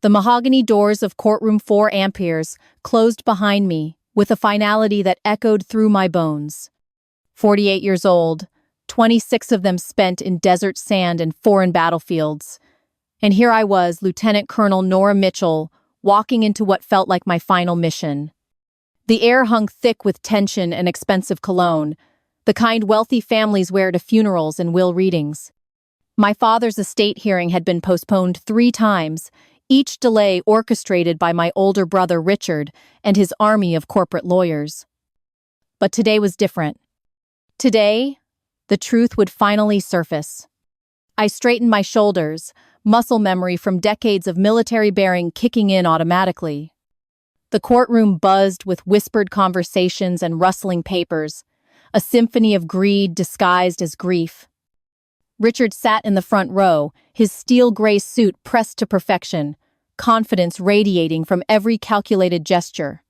The mahogany doors of courtroom 4 amperes closed behind me with a finality that echoed through my bones. 48 years old, 26 of them spent in desert sand and foreign battlefields. And here I was, Lieutenant Colonel Nora Mitchell, walking into what felt like my final mission. The air hung thick with tension and expensive cologne, the kind wealthy families wear to funerals and will readings. My father's estate hearing had been postponed 3 times, each delay orchestrated by my older brother Richard and his army of corporate lawyers. But today was different. Today, the truth would finally surface. I straightened my shoulders, muscle memory from decades of military bearing kicking in automatically. The courtroom buzzed with whispered conversations and rustling papers, a symphony of greed disguised as grief. Richard sat in the front row, his steel gray suit pressed to perfection, confidence radiating from every calculated gesture.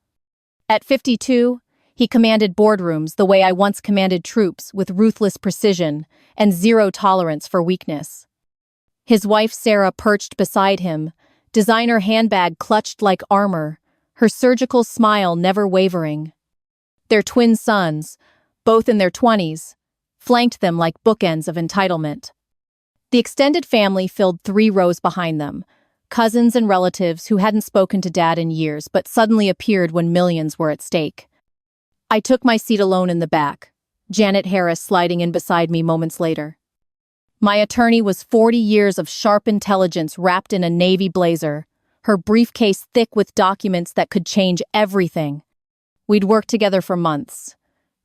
At 52, he commanded boardrooms the way I once commanded troops, with ruthless precision and zero tolerance for weakness. His wife Sarah perched beside him, designer handbag clutched like armor, her surgical smile never wavering. Their twin sons, both in their 20s, flanked them like bookends of entitlement. The extended family filled 3 rows behind them, cousins and relatives who hadn't spoken to Dad in years but suddenly appeared when millions were at stake. I took my seat alone in the back, Janet Harris sliding in beside me moments later. My attorney was 40 years of sharp intelligence wrapped in a navy blazer, her briefcase thick with documents that could change everything. We'd worked together for months,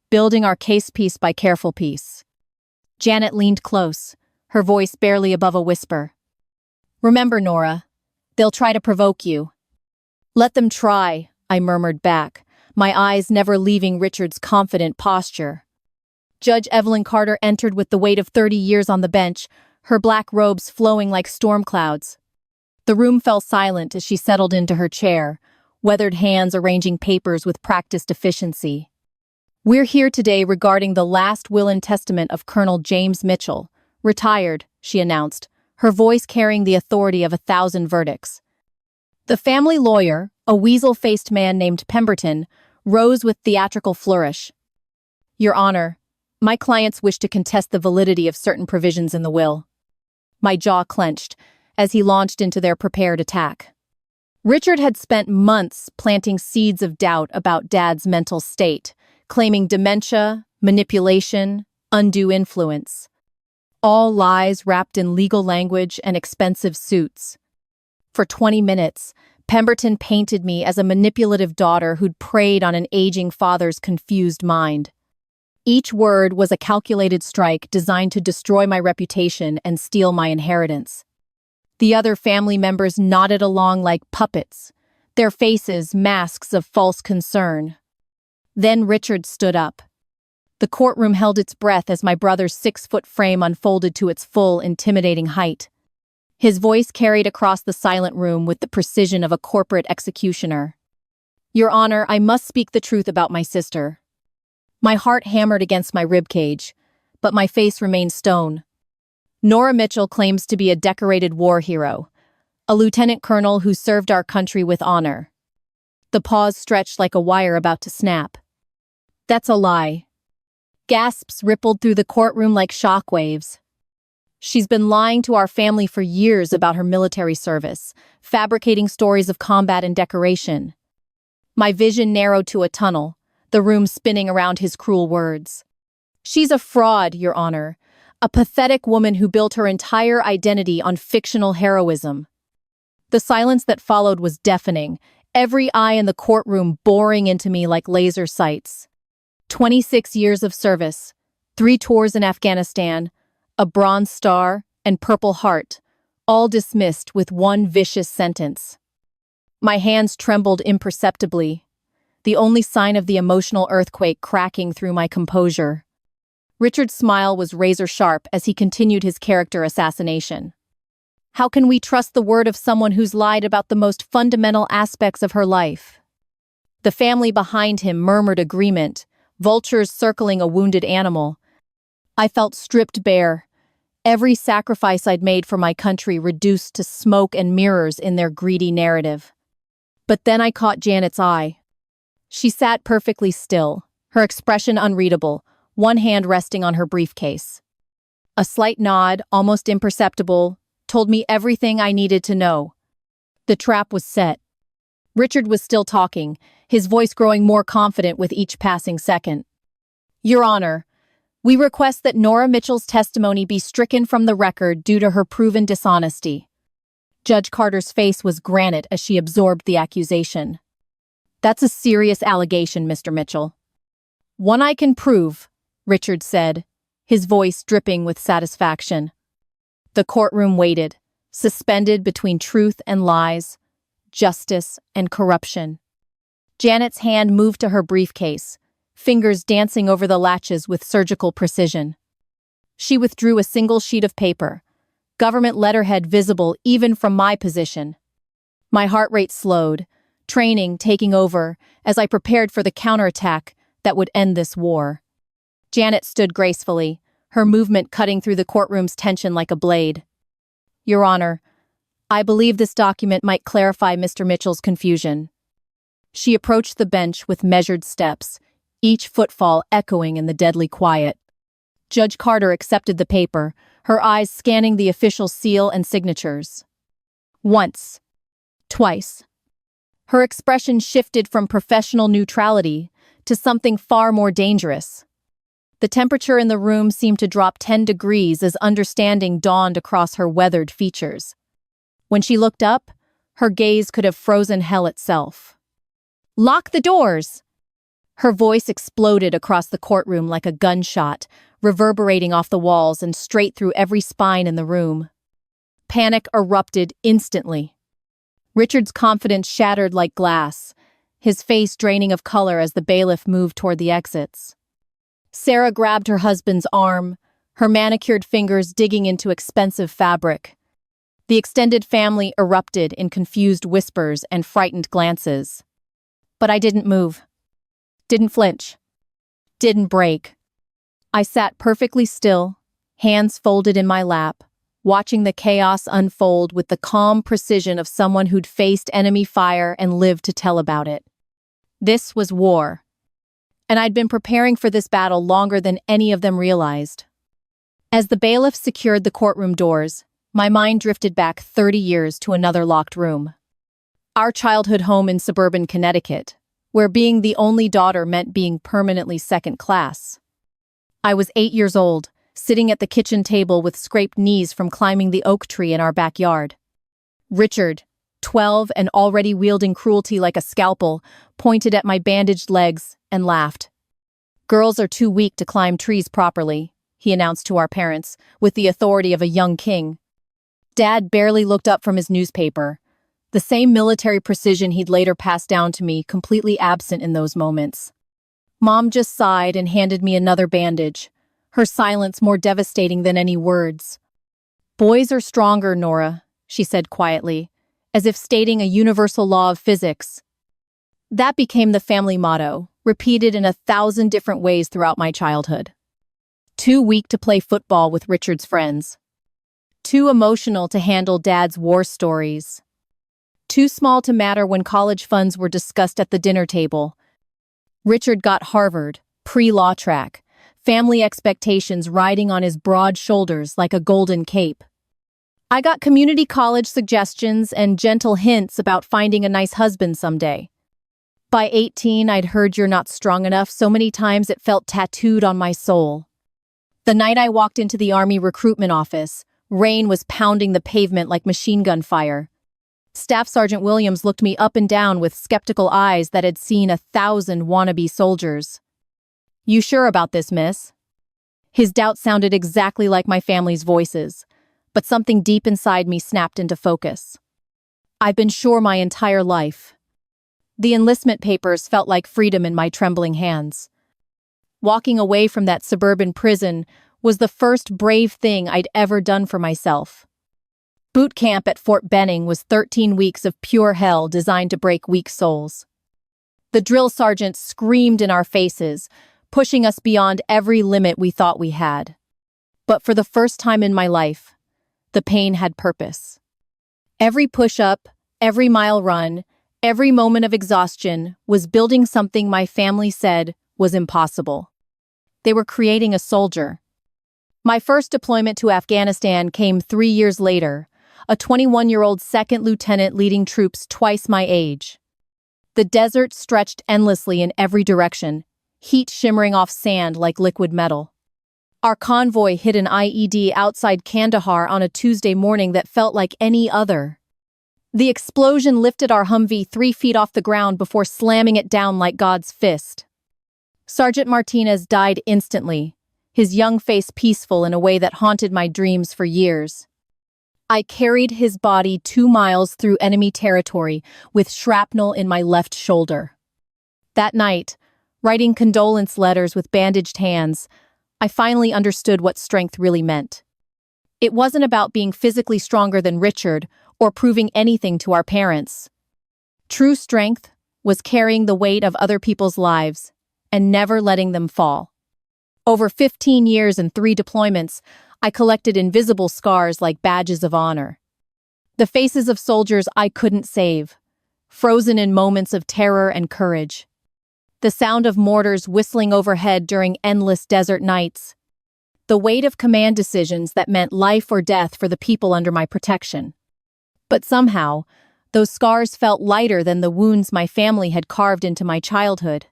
building our case piece by careful piece. Janet leaned close, her voice barely above a whisper. "Remember, Nora, they'll try to provoke you." "Let them try," I murmured back, my eyes never leaving Richard's confident posture. Judge Evelyn Carter entered with the weight of 30 years on the bench, her black robes flowing like storm clouds. The room fell silent as she settled into her chair, weathered hands arranging papers with practiced efficiency. "We're here today regarding the last will and testament of Colonel James Mitchell, retired," she announced, her voice carrying the authority of 1,000 verdicts. The family lawyer, a weasel-faced man named Pemberton, rose with theatrical flourish. "Your Honor, my clients wish to contest the validity of certain provisions in the will." My jaw clenched as he launched into their prepared attack. Richard had spent months planting seeds of doubt about Dad's mental state, claiming dementia, manipulation, undue influence. All lies wrapped in legal language and expensive suits. For 20 minutes, Pemberton painted me as a manipulative daughter who'd preyed on an aging father's confused mind. Each word was a calculated strike designed to destroy my reputation and steal my inheritance. The other family members nodded along like puppets, their faces masks of false concern. Then Richard stood up. The courtroom held its breath as my brother's 6-foot frame unfolded to its full, intimidating height. His voice carried across the silent room with the precision of a corporate executioner. "Your Honor, I must speak the truth about my sister." My heart hammered against my ribcage, but my face remained stone. "Nora Mitchell claims to be a decorated war hero, a lieutenant colonel who served our country with honor." The pause stretched like a wire about to snap. "That's a lie." Gasps rippled through the courtroom like shockwaves. "She's been lying to our family for years about her military service, fabricating stories of combat and decoration." My vision narrowed to a tunnel, the room spinning around his cruel words. "She's a fraud, Your Honor, a pathetic woman who built her entire identity on fictional heroism." The silence that followed was deafening, every eye in the courtroom boring into me like laser sights. 26 years of service, 3 tours in Afghanistan, a Bronze Star, and Purple Heart, all dismissed with one vicious sentence. My hands trembled imperceptibly, the only sign of the emotional earthquake cracking through my composure. Richard's smile was razor-sharp as he continued his character assassination. "How can we trust the word of someone who's lied about the most fundamental aspects of her life?" The family behind him murmured agreement, vultures circling a wounded animal. I felt stripped bare. Every sacrifice I'd made for my country reduced to smoke and mirrors in their greedy narrative. But then I caught Janet's eye. She sat perfectly still, her expression unreadable, one hand resting on her briefcase. A slight nod, almost imperceptible, told me everything I needed to know. The trap was set. Richard was still talking, his voice growing more confident with each passing second. Your Honor, we request that Nora Mitchell's testimony be stricken from the record due to her proven dishonesty. Judge Carter's face was granite as she absorbed the accusation. That's a serious allegation, Mr. Mitchell. One I can prove, Richard said, his voice dripping with satisfaction. The courtroom waited, suspended between truth and lies, justice and corruption. Janet's hand moved to her briefcase, fingers dancing over the latches with surgical precision. She withdrew a single sheet of paper, government letterhead visible even from my position. My heart rate slowed, training taking over as I prepared for the counterattack that would end this war. Janet stood gracefully, her movement cutting through the courtroom's tension like a blade. Your Honor, I believe this document might clarify Mr. Mitchell's confusion. She approached the bench with measured steps, each footfall echoing in the deadly quiet. Judge Carter accepted the paper, her eyes scanning the official seal and signatures. Once. Twice. Her expression shifted from professional neutrality to something far more dangerous. The temperature in the room seemed to drop 10 degrees as understanding dawned across her weathered features. When she looked up, her gaze could have frozen hell itself. Lock the doors! Her voice exploded across the courtroom like a gunshot, reverberating off the walls and straight through every spine in the room. Panic erupted instantly. Richard's confidence shattered like glass, his face draining of color as the bailiff moved toward the exits. Sarah grabbed her husband's arm, her manicured fingers digging into expensive fabric. The extended family erupted in confused whispers and frightened glances. But I didn't move. Didn't flinch. Didn't break. I sat perfectly still, hands folded in my lap, watching the chaos unfold with the calm precision of someone who'd faced enemy fire and lived to tell about it. This was war. And I'd been preparing for this battle longer than any of them realized. As the bailiff secured the courtroom doors, my mind drifted back 30 years to another locked room. Our childhood home in suburban Connecticut, where being the only daughter meant being permanently second class. I was 8 years old, sitting at the kitchen table with scraped knees from climbing the oak tree in our backyard. Richard, 12 and already wielding cruelty like a scalpel, pointed at my bandaged legs and laughed. Girls are too weak to climb trees properly, he announced to our parents, with the authority of a young king. Dad barely looked up from his newspaper, the same military precision he'd later passed down to me, completely absent in those moments. Mom just sighed and handed me another bandage, her silence more devastating than any words. Boys are stronger, Nora, she said quietly, as if stating a universal law of physics. That became the family motto, repeated in 1,000 different ways throughout my childhood. Too weak to play football with Richard's friends. Too emotional to handle Dad's war stories. Too small to matter when college funds were discussed at the dinner table. Richard got Harvard, pre-law track, family expectations riding on his broad shoulders like a golden cape. I got community college suggestions and gentle hints about finding a nice husband someday. By 18, I'd heard "you're not strong enough" so many times it felt tattooed on my soul. The night I walked into the Army recruitment office, rain was pounding the pavement like machine gun fire. Staff Sergeant Williams looked me up and down with skeptical eyes that had seen 1,000 wannabe soldiers. You sure about this, miss? His doubt sounded exactly like my family's voices, but something deep inside me snapped into focus. I've been sure my entire life. The enlistment papers felt like freedom in my trembling hands. Walking away from that suburban prison was the first brave thing I'd ever done for myself. Boot camp at Fort Benning was 13 weeks of pure hell designed to break weak souls. The drill sergeant screamed in our faces, pushing us beyond every limit we thought we had. But for the first time in my life, the pain had purpose. Every push-up, every mile run, every moment of exhaustion was building something my family said was impossible. They were creating a soldier. My first deployment to Afghanistan came 3 years later, a 21-year-old second lieutenant leading troops twice my age. The desert stretched endlessly in every direction, heat shimmering off sand like liquid metal. Our convoy hit an IED outside Kandahar on a Tuesday morning that felt like any other. The explosion lifted our Humvee 3 feet off the ground before slamming it down like God's fist. Sergeant Martinez died instantly, his young face peaceful in a way that haunted my dreams for years. I carried his body 2 miles through enemy territory with shrapnel in my left shoulder. That night, writing condolence letters with bandaged hands, I finally understood what strength really meant. It wasn't about being physically stronger than Richard or proving anything to our parents. True strength was carrying the weight of other people's lives and never letting them fall. Over 15 years and 3 deployments, I collected invisible scars like badges of honor. The faces of soldiers I couldn't save, frozen in moments of terror and courage. The sound of mortars whistling overhead during endless desert nights. The weight of command decisions that meant life or death for the people under my protection. But somehow, those scars felt lighter than the wounds my family had carved into my childhood.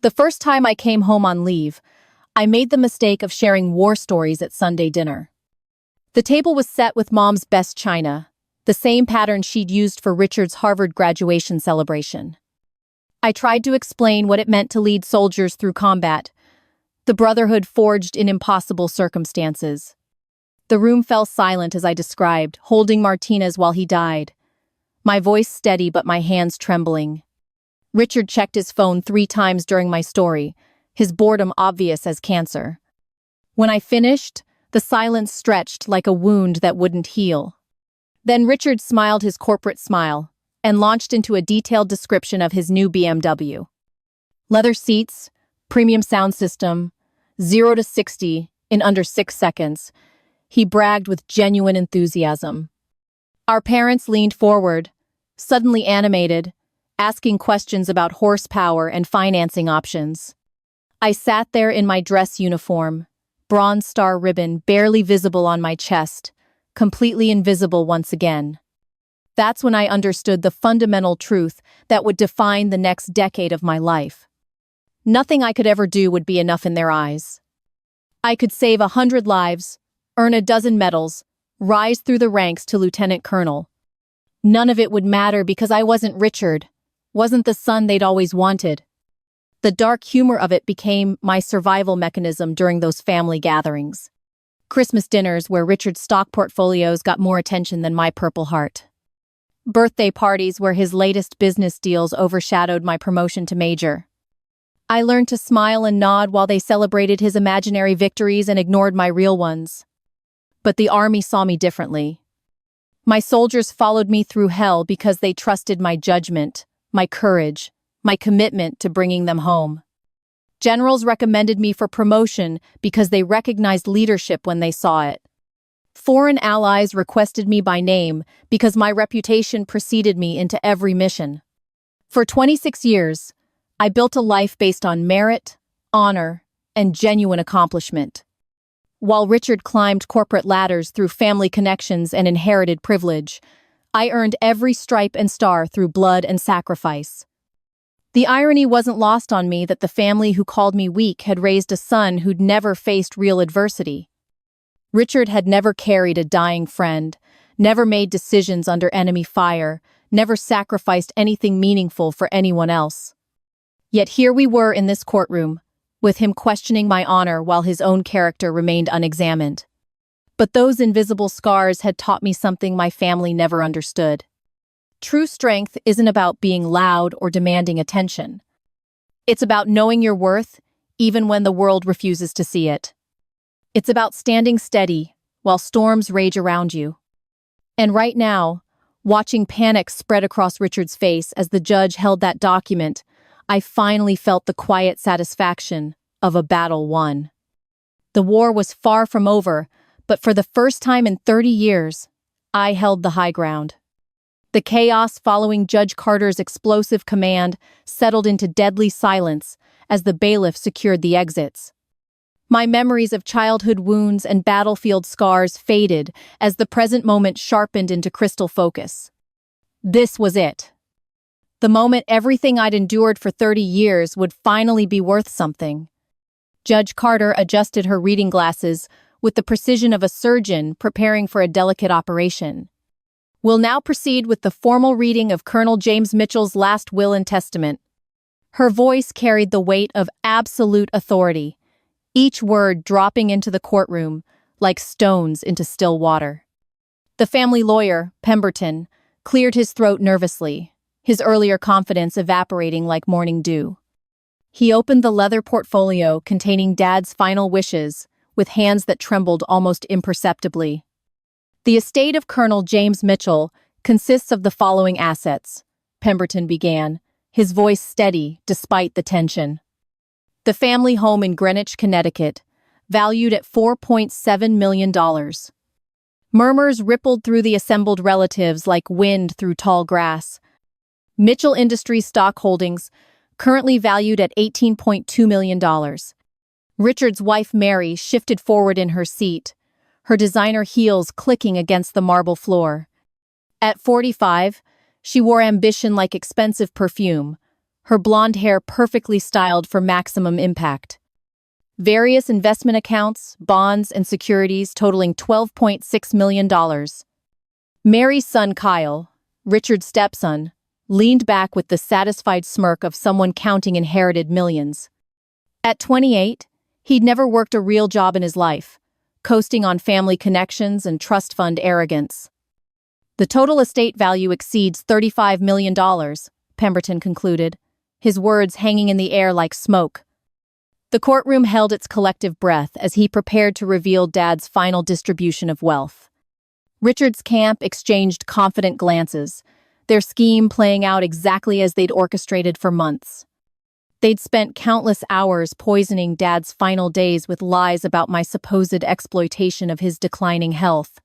The first time I came home on leave, I made the mistake of sharing war stories at Sunday dinner. The table was set with Mom's best china, the same pattern she'd used for Richard's Harvard graduation celebration. I tried to explain what it meant to lead soldiers through combat, the brotherhood forged in impossible circumstances. The room fell silent as I described, holding Martinez while he died. My voice steady but my hands trembling. Richard checked his phone 3 times during my story, his boredom obvious as cancer. When I finished, the silence stretched like a wound that wouldn't heal. Then Richard smiled his corporate smile and launched into a detailed description of his new BMW. Leather seats, premium sound system, 0 to 60 in under 6 seconds. He bragged with genuine enthusiasm. Our parents leaned forward, suddenly animated, asking questions about horsepower and financing options. I sat there in my dress uniform, Bronze Star ribbon barely visible on my chest, completely invisible once again. That's when I understood the fundamental truth that would define the next decade of my life. Nothing I could ever do would be enough in their eyes. I could save 100 lives, earn a dozen medals, rise through the ranks to lieutenant colonel. None of it would matter because I wasn't Richard, wasn't the son they'd always wanted. The dark humor of it became my survival mechanism during those family gatherings. Christmas dinners where Richard's stock portfolios got more attention than my Purple Heart. Birthday parties where his latest business deals overshadowed my promotion to major. I learned to smile and nod while they celebrated his imaginary victories and ignored my real ones. But the army saw me differently. My soldiers followed me through hell because they trusted my judgment, my courage, my commitment to bringing them home. Generals recommended me for promotion because they recognized leadership when they saw it. Foreign allies requested me by name because my reputation preceded me into every mission. For 26 years, I built a life based on merit, honor, and genuine accomplishment. While Richard climbed corporate ladders through family connections and inherited privilege, I earned every stripe and star through blood and sacrifice. The irony wasn't lost on me that the family who called me weak had raised a son who'd never faced real adversity. Richard had never carried a dying friend, never made decisions under enemy fire, never sacrificed anything meaningful for anyone else. Yet here we were in this courtroom, with him questioning my honor while his own character remained unexamined. But those invisible scars had taught me something my family never understood. True strength isn't about being loud or demanding attention. It's about knowing your worth, even when the world refuses to see it. It's about standing steady while storms rage around you. And right now, watching panic spread across Richard's face as the judge held that document, I finally felt the quiet satisfaction of a battle won. The war was far from over, but for the first time in 30 years, I held the high ground. The chaos following Judge Carter's explosive command settled into deadly silence as the bailiff secured the exits. My memories of childhood wounds and battlefield scars faded as the present moment sharpened into crystal focus. This was it. The moment everything I'd endured for 30 years would finally be worth something. Judge Carter adjusted her reading glasses with the precision of a surgeon preparing for a delicate operation. We'll now proceed with the formal reading of Colonel James Mitchell's last will and testament. Her voice carried the weight of absolute authority, each word dropping into the courtroom like stones into still water. The family lawyer, Pemberton, cleared his throat nervously, his earlier confidence evaporating like morning dew. He opened the leather portfolio containing Dad's final wishes with hands that trembled almost imperceptibly. The estate of Colonel James Mitchell consists of the following assets, Pemberton began, his voice steady despite the tension. The family home in Greenwich, Connecticut, valued at $4.7 million. Murmurs rippled through the assembled relatives like wind through tall grass. Mitchell Industries stock holdings, currently valued at $18.2 million. Richard's wife Mary shifted forward in her seat, her designer heels clicking against the marble floor. At 45, she wore ambition like expensive perfume, her blonde hair perfectly styled for maximum impact. Various investment accounts, bonds, and securities totaling $12.6 million. Mary's son Kyle, Richard's stepson, leaned back with the satisfied smirk of someone counting inherited millions. At 28, he'd never worked a real job in his life, coasting on family connections and trust fund arrogance. The total estate value exceeds $35 million, Pemberton concluded, his words hanging in the air like smoke. The courtroom held its collective breath as he prepared to reveal Dad's final distribution of wealth. Richard's camp exchanged confident glances, their scheme playing out exactly as they'd orchestrated for months. They'd spent countless hours poisoning Dad's final days with lies about my supposed exploitation of his declining health.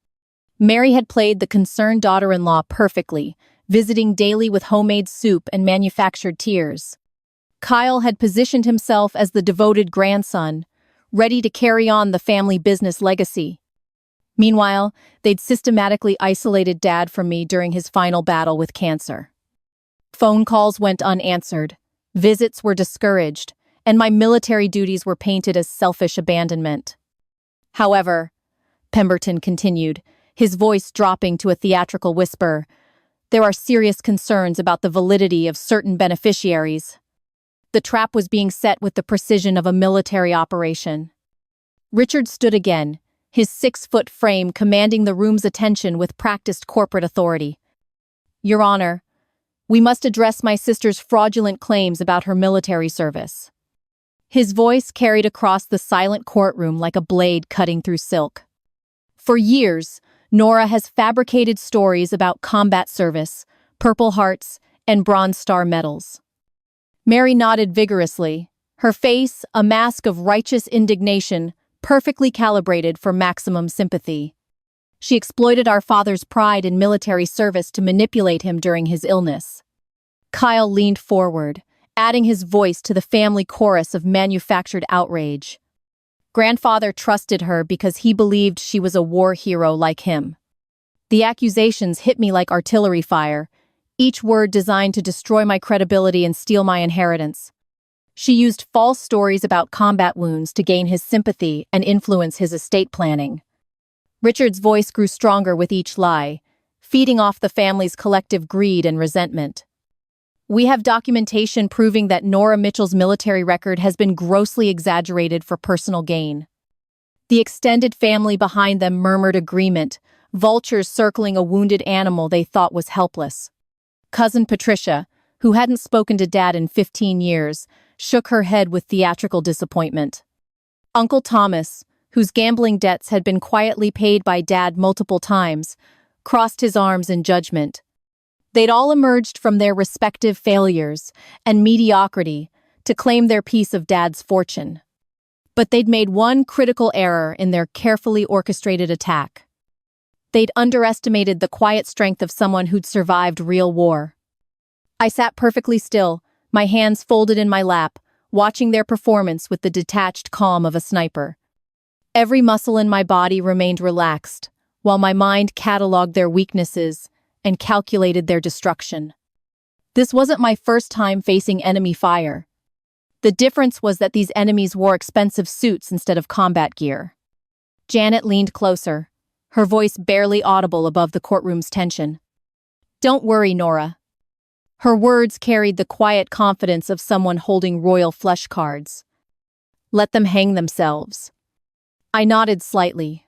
Mary had played the concerned daughter-in-law perfectly, visiting daily with homemade soup and manufactured tears. Kyle had positioned himself as the devoted grandson, ready to carry on the family business legacy. Meanwhile, they'd systematically isolated Dad from me during his final battle with cancer. Phone calls went unanswered, visits were discouraged, and my military duties were painted as selfish abandonment. However, Pemberton continued, his voice dropping to a theatrical whisper, there are serious concerns about the validity of certain beneficiaries. The trap was being set with the precision of a military operation. Richard stood again, his 6-foot frame commanding the room's attention with practiced corporate authority. Your Honor, we must address my sister's fraudulent claims about her military service. His voice carried across the silent courtroom like a blade cutting through silk. For years, Nora has fabricated stories about combat service, Purple Hearts, and Bronze Star medals. Mary nodded vigorously, her face a mask of righteous indignation, perfectly calibrated for maximum sympathy. She exploited our father's pride in military service to manipulate him during his illness. Kyle leaned forward, adding his voice to the family chorus of manufactured outrage. Grandfather trusted her because he believed she was a war hero like him. The accusations hit me like artillery fire, each word designed to destroy my credibility and steal my inheritance. She used false stories about combat wounds to gain his sympathy and influence his estate planning. Richard's voice grew stronger with each lie, feeding off the family's collective greed and resentment. We have documentation proving that Nora Mitchell's military record has been grossly exaggerated for personal gain. The extended family behind them murmured agreement, vultures circling a wounded animal they thought was helpless. Cousin Patricia, who hadn't spoken to Dad in 15 years, shook her head with theatrical disappointment. Uncle Thomas, whose gambling debts had been quietly paid by Dad multiple times, crossed his arms in judgment. They'd all emerged from their respective failures and mediocrity to claim their piece of Dad's fortune. But they'd made one critical error in their carefully orchestrated attack. They'd underestimated the quiet strength of someone who'd survived real war. I sat perfectly still, my hands folded in my lap, watching their performance with the detached calm of a sniper. Every muscle in my body remained relaxed, while my mind cataloged their weaknesses and calculated their destruction. This wasn't my first time facing enemy fire. The difference was that these enemies wore expensive suits instead of combat gear. Janet leaned closer, her voice barely audible above the courtroom's tension. "Don't worry, Nora." Her words carried the quiet confidence of someone holding royal flush cards. "Let them hang themselves." I nodded slightly,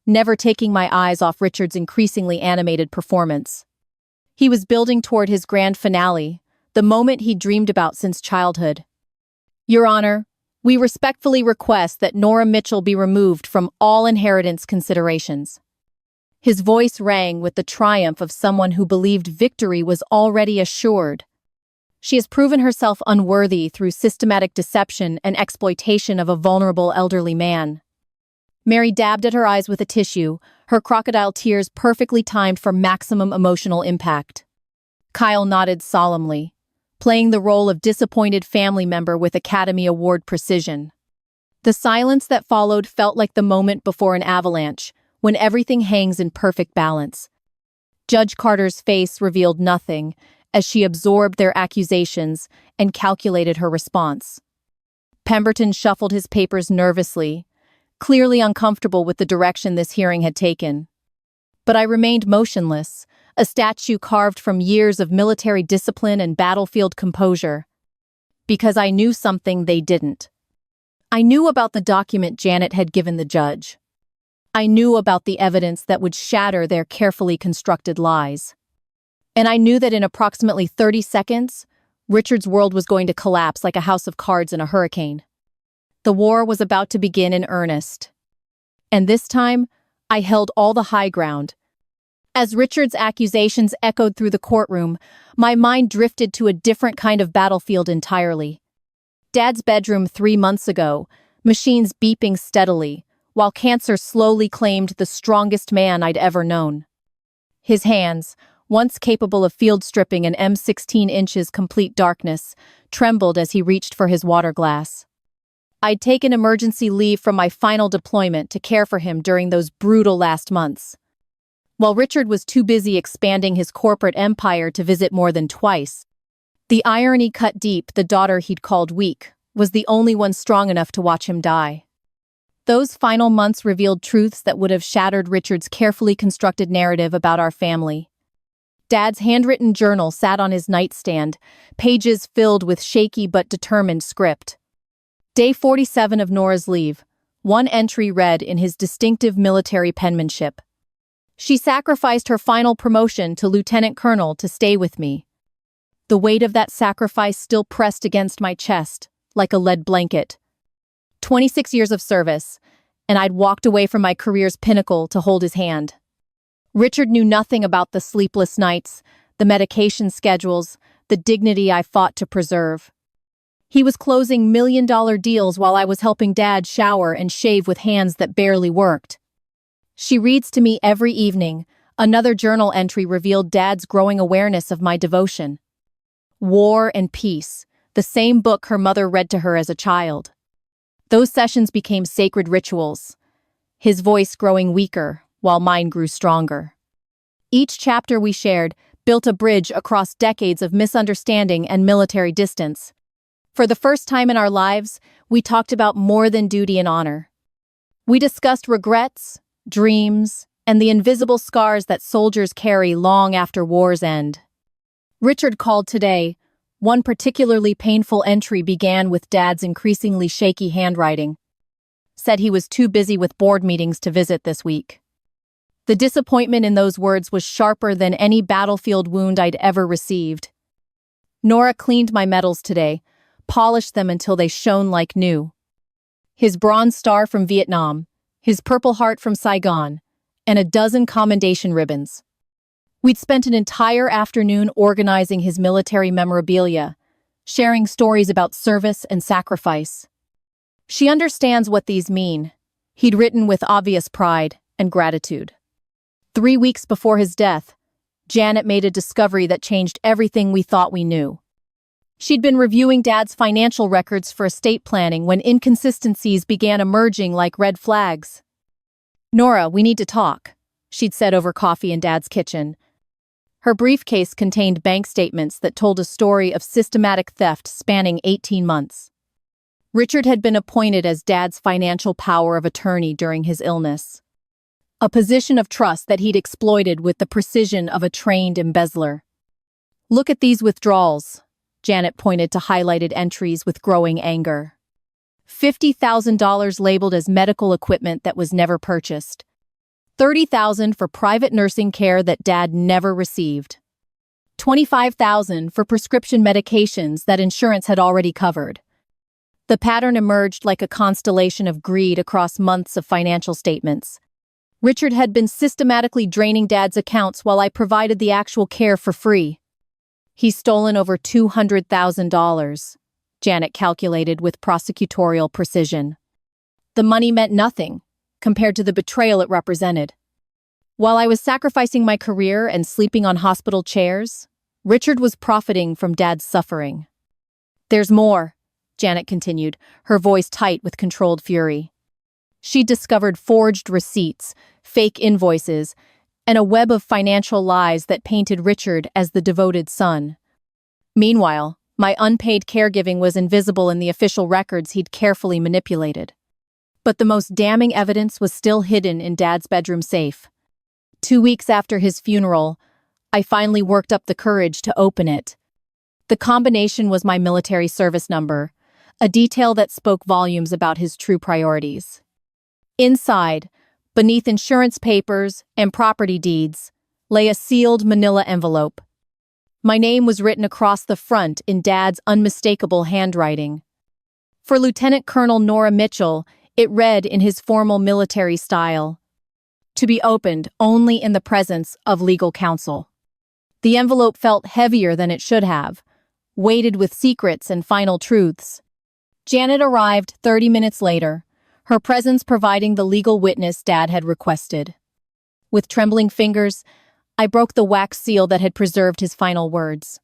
never taking my eyes off Richard's increasingly animated performance. He was building toward his grand finale, the moment he'd dreamed about since childhood. "Your Honor, we respectfully request that Nora Mitchell be removed from all inheritance considerations." His voice rang with the triumph of someone who believed victory was already assured. "She has proven herself unworthy through systematic deception and exploitation of a vulnerable elderly man." Mary dabbed at her eyes with a tissue, her crocodile tears perfectly timed for maximum emotional impact. Kyle nodded solemnly, playing the role of disappointed family member with Academy Award precision. The silence that followed felt like the moment before an avalanche, when everything hangs in perfect balance. Judge Carter's face revealed nothing as she absorbed their accusations and calculated her response. Pemberton shuffled his papers nervously, clearly uncomfortable with the direction this hearing had taken. But I remained motionless, a statue carved from years of military discipline and battlefield composure. Because I knew something they didn't. I knew about the document Janet had given the judge. I knew about the evidence that would shatter their carefully constructed lies. And I knew that in approximately 30 seconds, Richard's world was going to collapse like a house of cards in a hurricane. The war was about to begin in earnest. And this time, I held all the high ground. As Richard's accusations echoed through the courtroom, my mind drifted to a different kind of battlefield entirely. Dad's bedroom 3 months ago, machines beeping steadily, while cancer slowly claimed the strongest man I'd ever known. His hands, once capable of field stripping an M16 inches complete darkness, trembled as he reached for his water glass. I'd taken emergency leave from my final deployment to care for him during those brutal last months. While Richard was too busy expanding his corporate empire to visit more than twice, the irony cut deep. The daughter he'd called weak was the only one strong enough to watch him die. Those final months revealed truths that would have shattered Richard's carefully constructed narrative about our family. Dad's handwritten journal sat on his nightstand, pages filled with shaky but determined script. Day 47 of Nora's leave, one entry read in his distinctive military penmanship. "She sacrificed her final promotion to lieutenant colonel to stay with me." The weight of that sacrifice still pressed against my chest, like a lead blanket. 26 years of service, and I'd walked away from my career's pinnacle to hold his hand. Richard knew nothing about the sleepless nights, the medication schedules, the dignity I fought to preserve. He was closing million-dollar deals while I was helping Dad shower and shave with hands that barely worked. "She reads to me every evening." Another journal entry revealed Dad's growing awareness of my devotion. War and Peace, the same book her mother read to her as a child. Those sessions became sacred rituals, his voice growing weaker while mine grew stronger. Each chapter we shared built a bridge across decades of misunderstanding and military distance. For the first time in our lives, we talked about more than duty and honor. We discussed regrets, dreams, and the invisible scars that soldiers carry long after war's end. Richard called today. One particularly painful entry began with Dad's increasingly shaky handwriting. Said he was too busy with board meetings to visit this week. The disappointment in those words was sharper than any battlefield wound I'd ever received. Nora cleaned my medals today, polished them until they shone like new. His Bronze Star from Vietnam, his Purple Heart from Saigon, and a dozen commendation ribbons. We'd spent an entire afternoon organizing his military memorabilia, sharing stories about service and sacrifice. She understands what these mean. He'd written with obvious pride and gratitude. 3 weeks before his death, Janet made a discovery that changed everything we thought we knew. She'd been reviewing Dad's financial records for estate planning when inconsistencies began emerging like red flags. "Nora, we need to talk," she'd said over coffee in Dad's kitchen. Her briefcase contained bank statements that told a story of systematic theft spanning 18 months. Richard had been appointed as Dad's financial power of attorney during his illness, a position of trust that he'd exploited with the precision of a trained embezzler. "Look at these withdrawals," Janet pointed to highlighted entries with growing anger. $50,000 labeled as medical equipment that was never purchased. $30,000 for private nursing care that Dad never received. $25,000 for prescription medications that insurance had already covered. The pattern emerged like a constellation of greed across months of financial statements. Richard had been systematically draining Dad's accounts while I provided the actual care for free. He's stolen over $200,000, Janet calculated with prosecutorial precision. The money meant nothing compared to the betrayal it represented. While I was sacrificing my career and sleeping on hospital chairs, Richard was profiting from Dad's suffering. "There's more," Janet continued, her voice tight with controlled fury. She discovered forged receipts, fake invoices, and a web of financial lies that painted Richard as the devoted son. Meanwhile, my unpaid caregiving was invisible in the official records he'd carefully manipulated. But the most damning evidence was still hidden in Dad's bedroom safe. 2 weeks after his funeral, I finally worked up the courage to open it. The combination was my military service number, a detail that spoke volumes about his true priorities. Inside, beneath insurance papers and property deeds, lay a sealed manila envelope. My name was written across the front in Dad's unmistakable handwriting. For Lieutenant Colonel Nora Mitchell, it read in his formal military style, "To be opened only in the presence of legal counsel." The envelope felt heavier than it should have, weighted with secrets and final truths. Janet arrived 30 minutes later, her presence providing the legal witness Dad had requested. With trembling fingers, I broke the wax seal that had preserved his final words.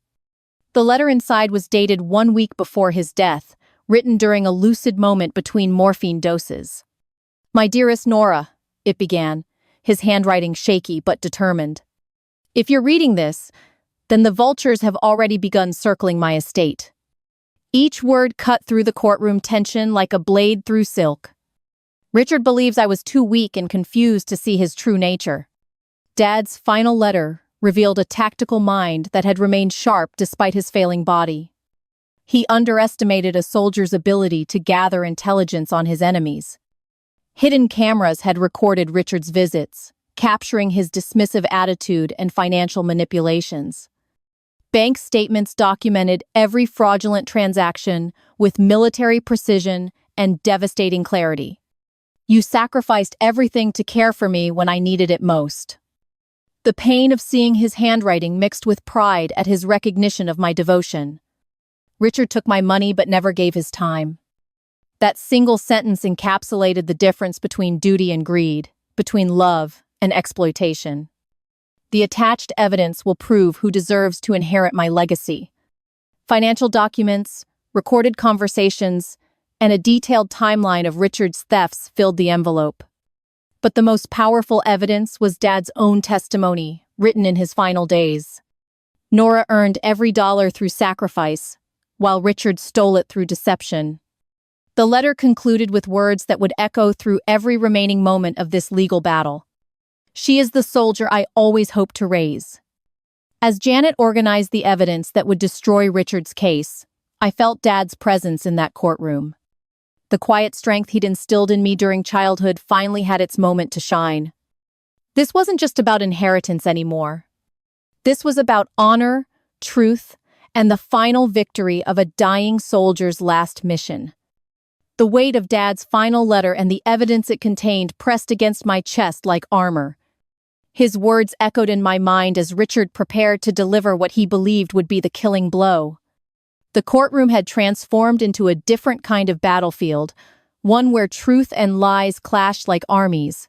The letter inside was dated 1 week before his death, written during a lucid moment between morphine doses. "My dearest Nora," it began, his handwriting shaky but determined. "If you're reading this, then the vultures have already begun circling my estate." Each word cut through the courtroom tension like a blade through silk. Richard believes I was too weak and confused to see his true nature. Dad's final letter revealed a tactical mind that had remained sharp despite his failing body. He underestimated a soldier's ability to gather intelligence on his enemies. Hidden cameras had recorded Richard's visits, capturing his dismissive attitude and financial manipulations. Bank statements documented every fraudulent transaction with military precision and devastating clarity. "You sacrificed everything to care for me when I needed it most." The pain of seeing his handwriting mixed with pride at his recognition of my devotion. Richard took my money but never gave his time. That single sentence encapsulated the difference between duty and greed, between love and exploitation. The attached evidence will prove who deserves to inherit my legacy. Financial documents, recorded conversations, and a detailed timeline of Richard's thefts filled the envelope. But the most powerful evidence was Dad's own testimony, written in his final days. Nora earned every dollar through sacrifice, while Richard stole it through deception. The letter concluded with words that would echo through every remaining moment of this legal battle. "She is the soldier I always hoped to raise." As Janet organized the evidence that would destroy Richard's case, I felt Dad's presence in that courtroom. The quiet strength he'd instilled in me during childhood finally had its moment to shine. This wasn't just about inheritance anymore. This was about honor, truth, and the final victory of a dying soldier's last mission. The weight of Dad's final letter and the evidence it contained pressed against my chest like armor. His words echoed in my mind as Richard prepared to deliver what he believed would be the killing blow. The courtroom had transformed into a different kind of battlefield, one where truth and lies clashed like armies.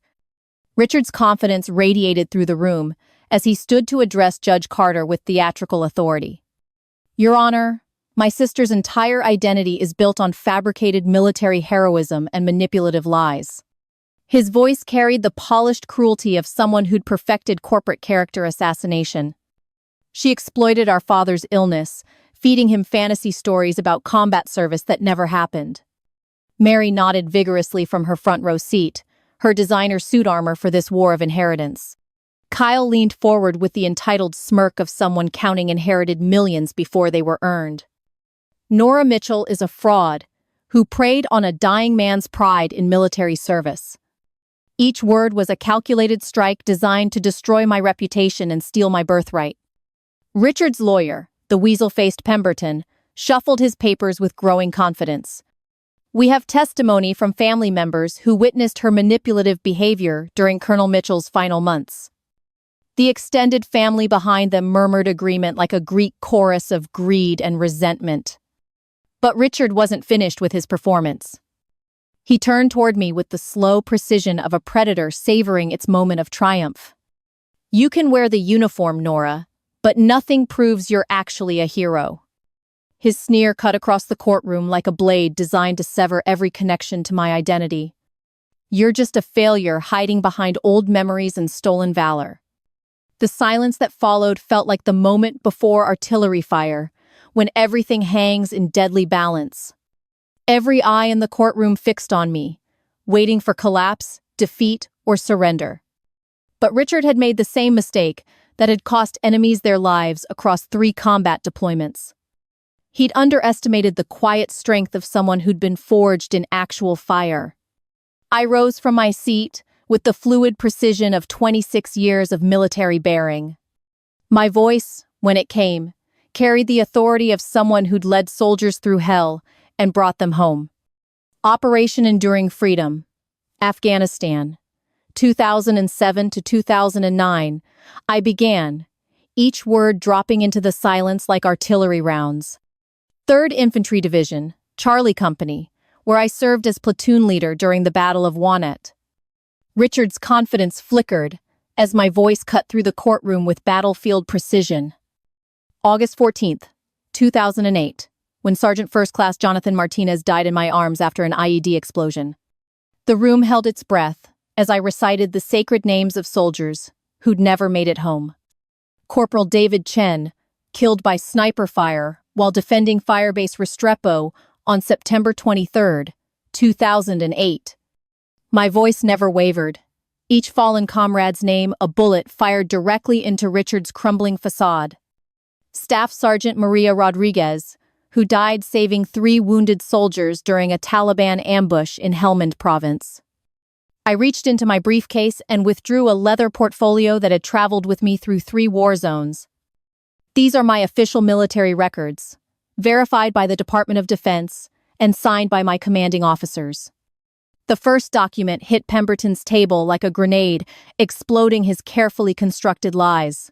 Richard's confidence radiated through the room as he stood to address Judge Carter with theatrical authority. Your Honor, my sister's entire identity is built on fabricated military heroism and manipulative lies. His voice carried the polished cruelty of someone who'd perfected corporate character assassination. She exploited our father's illness, feeding him fantasy stories about combat service that never happened. Mary nodded vigorously from her front row seat, her designer suit armor for this war of inheritance. Kyle leaned forward with the entitled smirk of someone counting inherited millions before they were earned. Nora Mitchell is a fraud who preyed on a dying man's pride in military service. Each word was a calculated strike designed to destroy my reputation and steal my birthright. Richard's lawyer, the weasel-faced Pemberton, shuffled his papers with growing confidence. We have testimony from family members who witnessed her manipulative behavior during Colonel Mitchell's final months. The extended family behind them murmured agreement like a Greek chorus of greed and resentment. But Richard wasn't finished with his performance. He turned toward me with the slow precision of a predator savoring its moment of triumph. You can wear the uniform, Nora, but nothing proves you're actually a hero. His sneer cut across the courtroom like a blade designed to sever every connection to my identity. You're just a failure hiding behind old memories and stolen valor. The silence that followed felt like the moment before artillery fire, when everything hangs in deadly balance. Every eye in the courtroom fixed on me, waiting for collapse, defeat, or surrender. But Richard had made the same mistake that had cost enemies their lives across 3 combat deployments. He'd underestimated the quiet strength of someone who'd been forged in actual fire. I rose from my seat with the fluid precision of 26 years of military bearing. My voice, when it came, carried the authority of someone who'd led soldiers through hell and brought them home. Operation Enduring Freedom, Afghanistan, 2007 to 2009, I began, each word dropping into the silence like artillery rounds. 3rd Infantry Division, Charlie Company, where I served as platoon leader during the Battle of Wannet. Richard's confidence flickered as my voice cut through the courtroom with battlefield precision. August 14th, 2008, when Sergeant First Class Jonathan Martinez died in my arms after an IED explosion. The room held its breath as I recited the sacred names of soldiers who'd never made it home. Corporal David Chen, killed by sniper fire while defending Firebase Restrepo on September 23, 2008. My voice never wavered. Each fallen comrade's name a bullet fired directly into Richard's crumbling facade. Staff Sergeant Maria Rodriguez, who died saving 3 wounded soldiers during a Taliban ambush in Helmand Province. I reached into my briefcase and withdrew a leather portfolio that had traveled with me through 3 war zones. These are my official military records, verified by the Department of Defense and signed by my commanding officers. The first document hit Pemberton's table like a grenade, exploding his carefully constructed lies.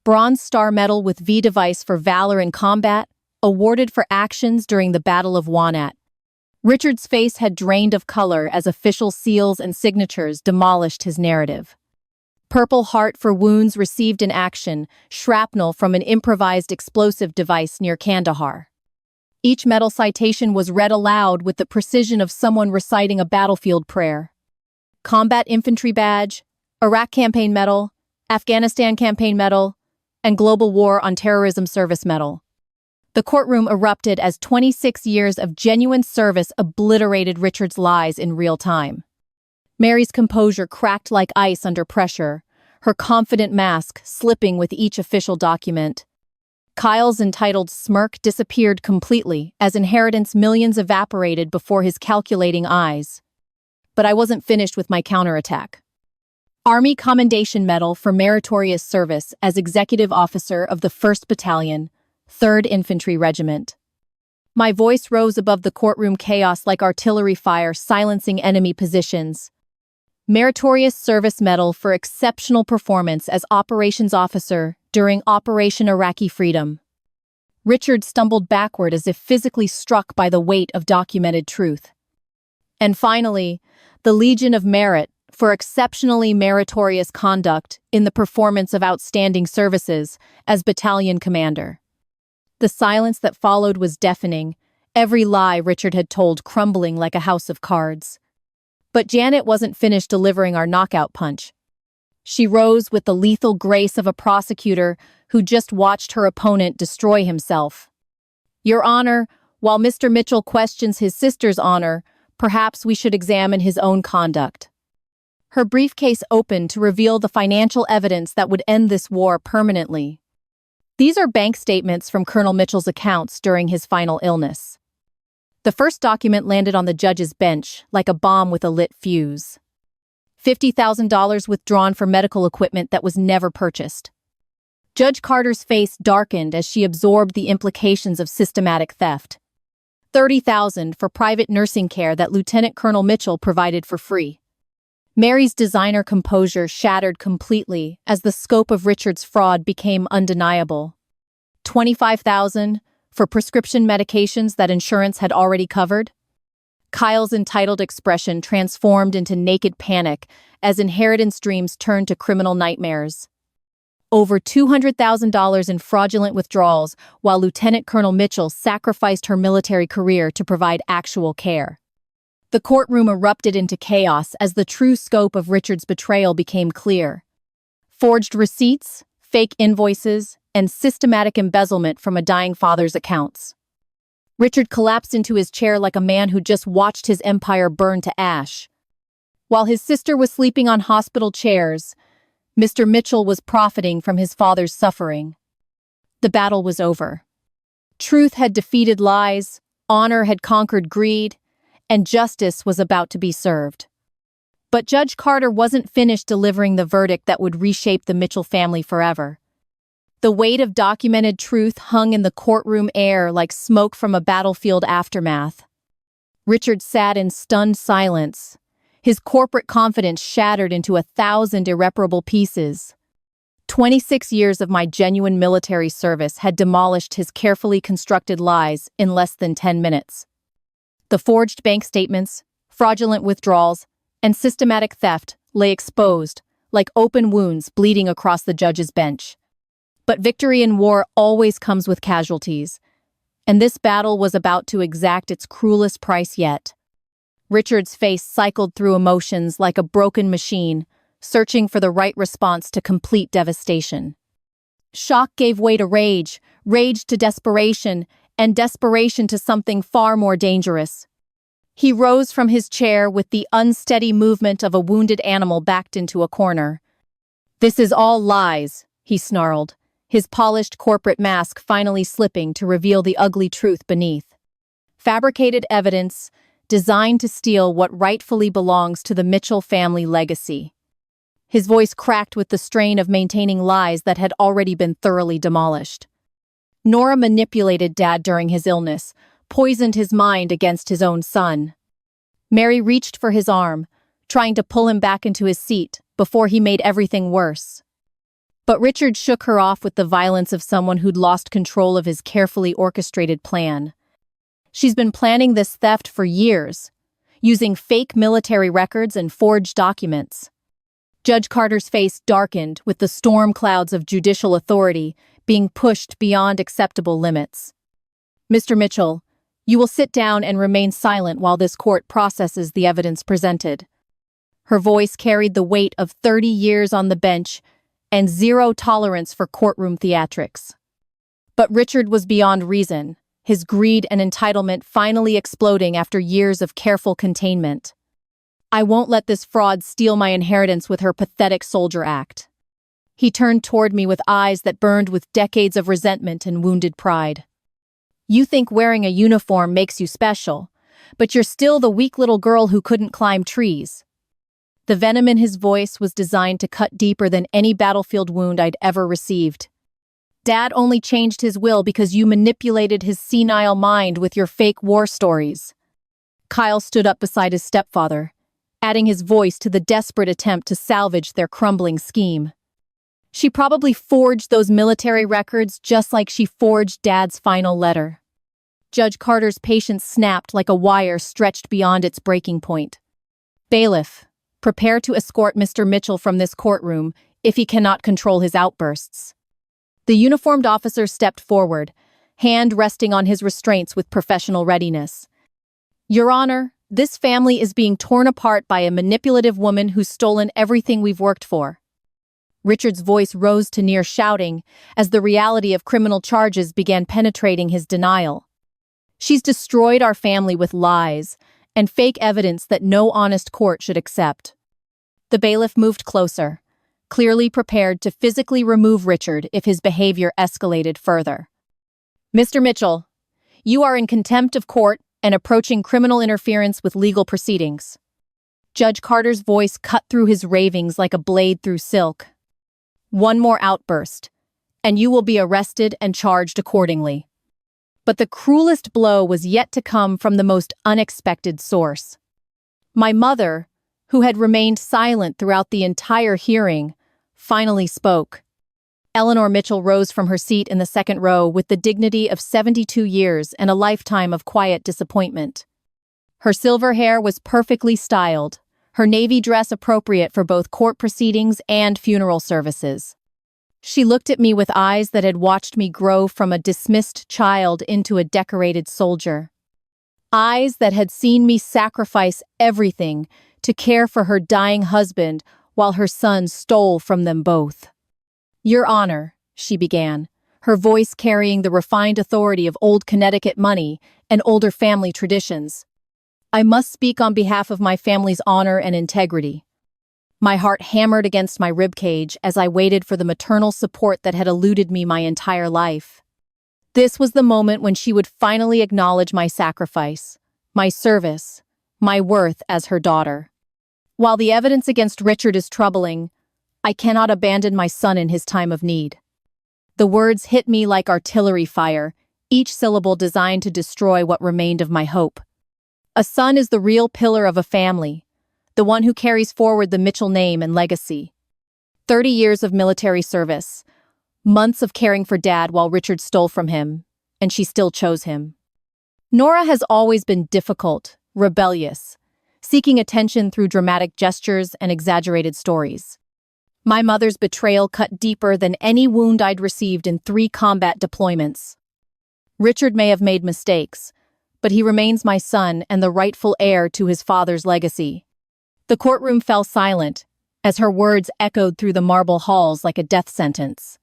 Bronze Star Medal with V device for valor in combat, awarded for actions during the Battle of Wannet. Richard's face had drained of color as official seals and signatures demolished his narrative. Purple Heart for wounds received in action, shrapnel from an improvised explosive device near Kandahar. Each medal citation was read aloud with the precision of someone reciting a battlefield prayer. Combat Infantry Badge, Iraq Campaign Medal, Afghanistan Campaign Medal, and Global War on Terrorism Service Medal. The courtroom erupted as 26 years of genuine service obliterated Richard's lies in real time. Mary's composure cracked like ice under pressure, her confident mask slipping with each official document. Kyle's entitled smirk disappeared completely as inheritance millions evaporated before his calculating eyes. But I wasn't finished with my counterattack. Army Commendation Medal for meritorious service as Executive Officer of the 1st Battalion, 3rd Infantry Regiment. My voice rose above the courtroom chaos like artillery fire silencing enemy positions. Meritorious Service Medal for exceptional performance as Operations Officer during Operation Iraqi Freedom. Richard stumbled backward as if physically struck by the weight of documented truth. And finally, the Legion of Merit for exceptionally meritorious conduct in the performance of outstanding services as battalion commander. The silence that followed was deafening, every lie Richard had told crumbling like a house of cards. But Janet wasn't finished delivering our knockout punch. She rose with the lethal grace of a prosecutor who just watched her opponent destroy himself. "Your Honor, while Mr. Mitchell questions his sister's honor, perhaps we should examine his own conduct." Her briefcase opened to reveal the financial evidence that would end this war permanently. These are bank statements from Colonel Mitchell's accounts during his final illness. The first document landed on the judge's bench like a bomb with a lit fuse. $50,000 withdrawn for medical equipment that was never purchased. Judge Carter's face darkened as she absorbed the implications of systematic theft. $30,000 for private nursing care that Lieutenant Colonel Mitchell provided for free. Mary's designer composure shattered completely as the scope of Richard's fraud became undeniable. $25,000 for prescription medications that insurance had already covered. Kyle's entitled expression transformed into naked panic as inheritance dreams turned to criminal nightmares. Over $200,000 in fraudulent withdrawals while Lieutenant Colonel Mitchell sacrificed her military career to provide actual care. The courtroom erupted into chaos as the true scope of Richard's betrayal became clear. Forged receipts, fake invoices, and systematic embezzlement from a dying father's accounts. Richard collapsed into his chair like a man who just watched his empire burn to ash. While his sister was sleeping on hospital chairs, Mr. Mitchell was profiting from his father's suffering. The battle was over. Truth had defeated lies, honor had conquered greed, and justice was about to be served. But Judge Carter wasn't finished delivering the verdict that would reshape the Mitchell family forever. The weight of documented truth hung in the courtroom air like smoke from a battlefield aftermath. Richard sat in stunned silence, his corporate confidence shattered into 1,000 irreparable pieces. 26 years of my genuine military service had demolished his carefully constructed lies in less than 10 minutes. The forged bank statements, fraudulent withdrawals, and systematic theft lay exposed, like open wounds bleeding across the judge's bench. But victory in war always comes with casualties, and this battle was about to exact its cruelest price yet. Richard's face cycled through emotions like a broken machine, searching for the right response to complete devastation. Shock gave way to rage, rage to desperation, and desperation to something far more dangerous. He rose from his chair with the unsteady movement of a wounded animal backed into a corner. "This is all lies," he snarled, his polished corporate mask finally slipping to reveal the ugly truth beneath. Fabricated evidence designed to steal what rightfully belongs to the Mitchell family legacy. His voice cracked with the strain of maintaining lies that had already been thoroughly demolished. Nora manipulated Dad during his illness, poisoned his mind against his own son. Mary reached for his arm, trying to pull him back into his seat before he made everything worse. But Richard shook her off with the violence of someone who'd lost control of his carefully orchestrated plan. "She's been planning this theft for years, using fake military records and forged documents." Judge Carter's face darkened with the storm clouds of judicial authority being pushed beyond acceptable limits. "Mr. Mitchell, you will sit down and remain silent while this court processes the evidence presented." Her voice carried the weight of 30 years on the bench and zero tolerance for courtroom theatrics. But Richard was beyond reason, his greed and entitlement finally exploding after years of careful containment. "I won't let this fraud steal my inheritance with her pathetic soldier act." He turned toward me with eyes that burned with decades of resentment and wounded pride. "You think wearing a uniform makes you special, but you're still the weak little girl who couldn't climb trees." The venom in his voice was designed to cut deeper than any battlefield wound I'd ever received. "Dad only changed his will because you manipulated his senile mind with your fake war stories." Kyle stood up beside his stepfather, adding his voice to the desperate attempt to salvage their crumbling scheme. "She probably forged those military records just like she forged Dad's final letter." Judge Carter's patience snapped like a wire stretched beyond its breaking point. Bailiff, prepare to escort Mr. Mitchell from this courtroom if he cannot control his outbursts. The uniformed officer stepped forward, hand resting on his restraints with professional readiness. Your Honor, this family is being torn apart by a manipulative woman who's stolen everything we've worked for. Richard's voice rose to near shouting as the reality of criminal charges began penetrating his denial. She's destroyed our family with lies and fake evidence that no honest court should accept. The bailiff moved closer, clearly prepared to physically remove Richard if his behavior escalated further. Mr. Mitchell, you are in contempt of court and approaching criminal interference with legal proceedings. Judge Carter's voice cut through his ravings like a blade through silk. One more outburst, and you will be arrested and charged accordingly. But the cruelest blow was yet to come from the most unexpected source. My mother, who had remained silent throughout the entire hearing, finally spoke. Eleanor Mitchell rose from her seat in the second row with the dignity of 72 years and a lifetime of quiet disappointment. Her silver hair was perfectly styled, her navy dress appropriate for both court proceedings and funeral services. She looked at me with eyes that had watched me grow from a dismissed child into a decorated soldier. Eyes that had seen me sacrifice everything to care for her dying husband while her son stole from them both. Your Honor, she began, her voice carrying the refined authority of old Connecticut money and older family traditions. I must speak on behalf of my family's honor and integrity. My heart hammered against my ribcage as I waited for the maternal support that had eluded me my entire life. This was the moment when she would finally acknowledge my sacrifice, my service, my worth as her daughter. While the evidence against Richard is troubling, I cannot abandon my son in his time of need. The words hit me like artillery fire, each syllable designed to destroy what remained of my hope. A son is the real pillar of a family, the one who carries forward the Mitchell name and legacy. 30 years of military service, months of caring for Dad while Richard stole from him, and she still chose him. Nora has always been difficult, rebellious, seeking attention through dramatic gestures and exaggerated stories. My mother's betrayal cut deeper than any wound I'd received in 3 combat deployments. Richard may have made mistakes, but he remains my son and the rightful heir to his father's legacy. The courtroom fell silent as her words echoed through the marble halls like a death sentence.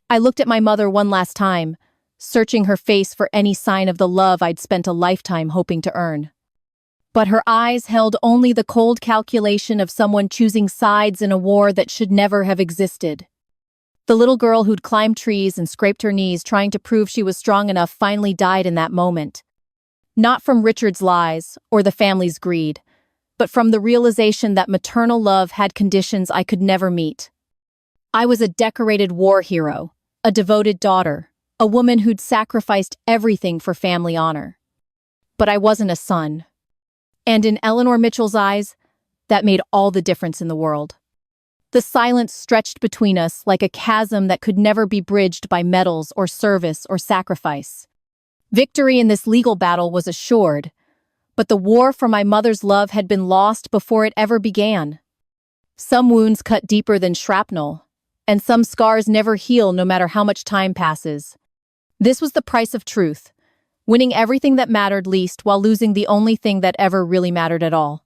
I looked at my mother one last time, searching her face for any sign of the love I'd spent a lifetime hoping to earn. But her eyes held only the cold calculation of someone choosing sides in a war that should never have existed. The little girl who'd climbed trees and scraped her knees trying to prove she was strong enough finally died in that moment. Not from Richard's lies or the family's greed, but from the realization that maternal love had conditions I could never meet. I was a decorated war hero, a devoted daughter, a woman who'd sacrificed everything for family honor. But I wasn't a son. And in Eleanor Mitchell's eyes, that made all the difference in the world. The silence stretched between us like a chasm that could never be bridged by medals or service or sacrifice. Victory in this legal battle was assured, but the war for my mother's love had been lost before it ever began. Some wounds cut deeper than shrapnel, and some scars never heal no matter how much time passes. This was the price of truth, winning everything that mattered least while losing the only thing that ever really mattered at all.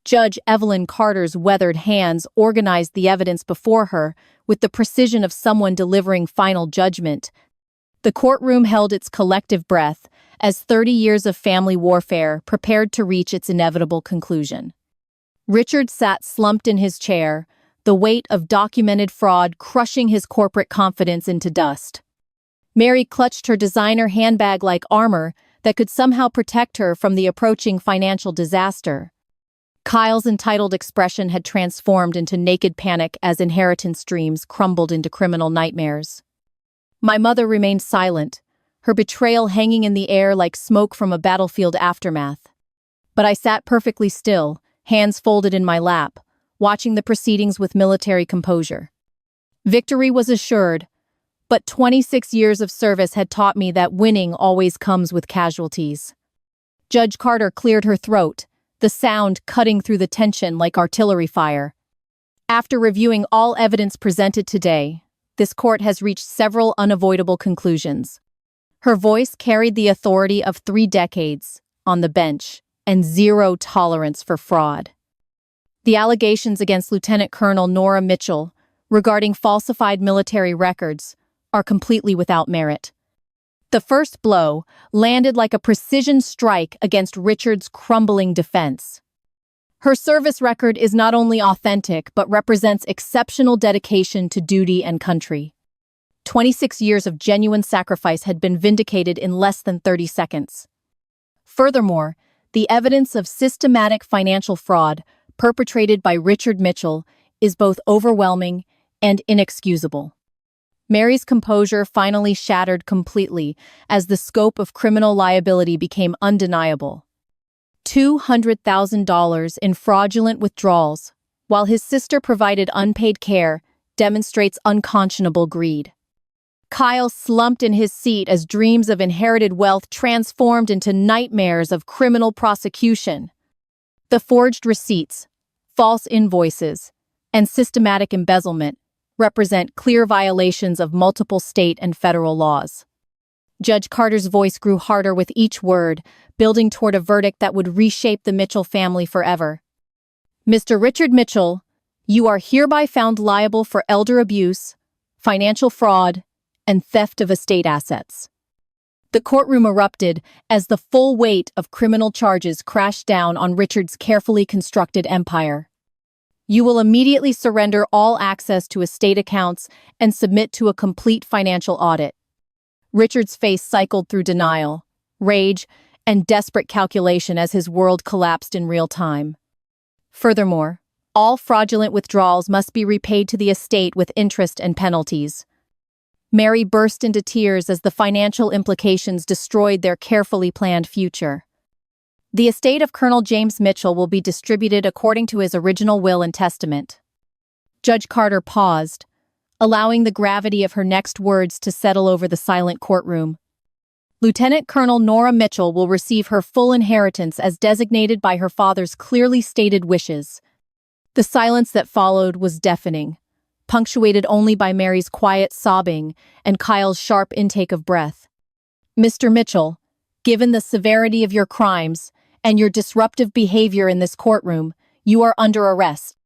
Judge Evelyn Carter's weathered hands organized the evidence before her with the precision of someone delivering final judgment. The courtroom held its collective breath as 30 years of family warfare prepared to reach its inevitable conclusion. Richard sat slumped in his chair, the weight of documented fraud crushing his corporate confidence into dust. Mary clutched her designer handbag like armor that could somehow protect her from the approaching financial disaster. Kyle's entitled expression had transformed into naked panic as inheritance dreams crumbled into criminal nightmares. My mother remained silent, her betrayal hanging in the air like smoke from a battlefield aftermath. But I sat perfectly still, hands folded in my lap, watching the proceedings with military composure. Victory was assured, But 26 years of service had taught me that winning always comes with casualties. Judge Carter cleared her throat, the sound cutting through the tension like artillery fire. After reviewing all evidence presented today, this court has reached several unavoidable conclusions. Her voice carried the authority of 3 decades on the bench and zero tolerance for fraud. The allegations against Lieutenant Colonel Nora Mitchell regarding falsified military records are completely without merit. The first blow landed like a precision strike against Richard's crumbling defense. Her service record is not only authentic but represents exceptional dedication to duty and country. 26 years of genuine sacrifice had been vindicated in less than 30 seconds. Furthermore, the evidence of systematic financial fraud perpetrated by Richard Mitchell is both overwhelming and inexcusable. Mary's composure finally shattered completely as the scope of criminal liability became undeniable. $200,000 in fraudulent withdrawals, while his sister provided unpaid care, demonstrates unconscionable greed. Kyle slumped in his seat as dreams of inherited wealth transformed into nightmares of criminal prosecution. The forged receipts, false invoices, and systematic embezzlement represent clear violations of multiple state and federal laws. Judge Carter's voice grew harder with each word, building toward a verdict that would reshape the Mitchell family forever. Mr. Richard Mitchell, you are hereby found liable for elder abuse, financial fraud, and theft of estate assets. The courtroom erupted as the full weight of criminal charges crashed down on Richard's carefully constructed empire. You will immediately surrender all access to estate accounts and submit to a complete financial audit. Richard's face cycled through denial, rage, and desperate calculation as his world collapsed in real time. Furthermore, all fraudulent withdrawals must be repaid to the estate with interest and penalties. Mary burst into tears as the financial implications destroyed their carefully planned future. The estate of Colonel James Mitchell will be distributed according to his original will and testament. Judge Carter paused, allowing the gravity of her next words to settle over the silent courtroom. Lieutenant Colonel Nora Mitchell will receive her full inheritance as designated by her father's clearly stated wishes. The silence that followed was deafening, punctuated only by Mary's quiet sobbing and Kyle's sharp intake of breath. Mr. Mitchell, given the severity of your crimes and your disruptive behavior in this courtroom, you are under arrest.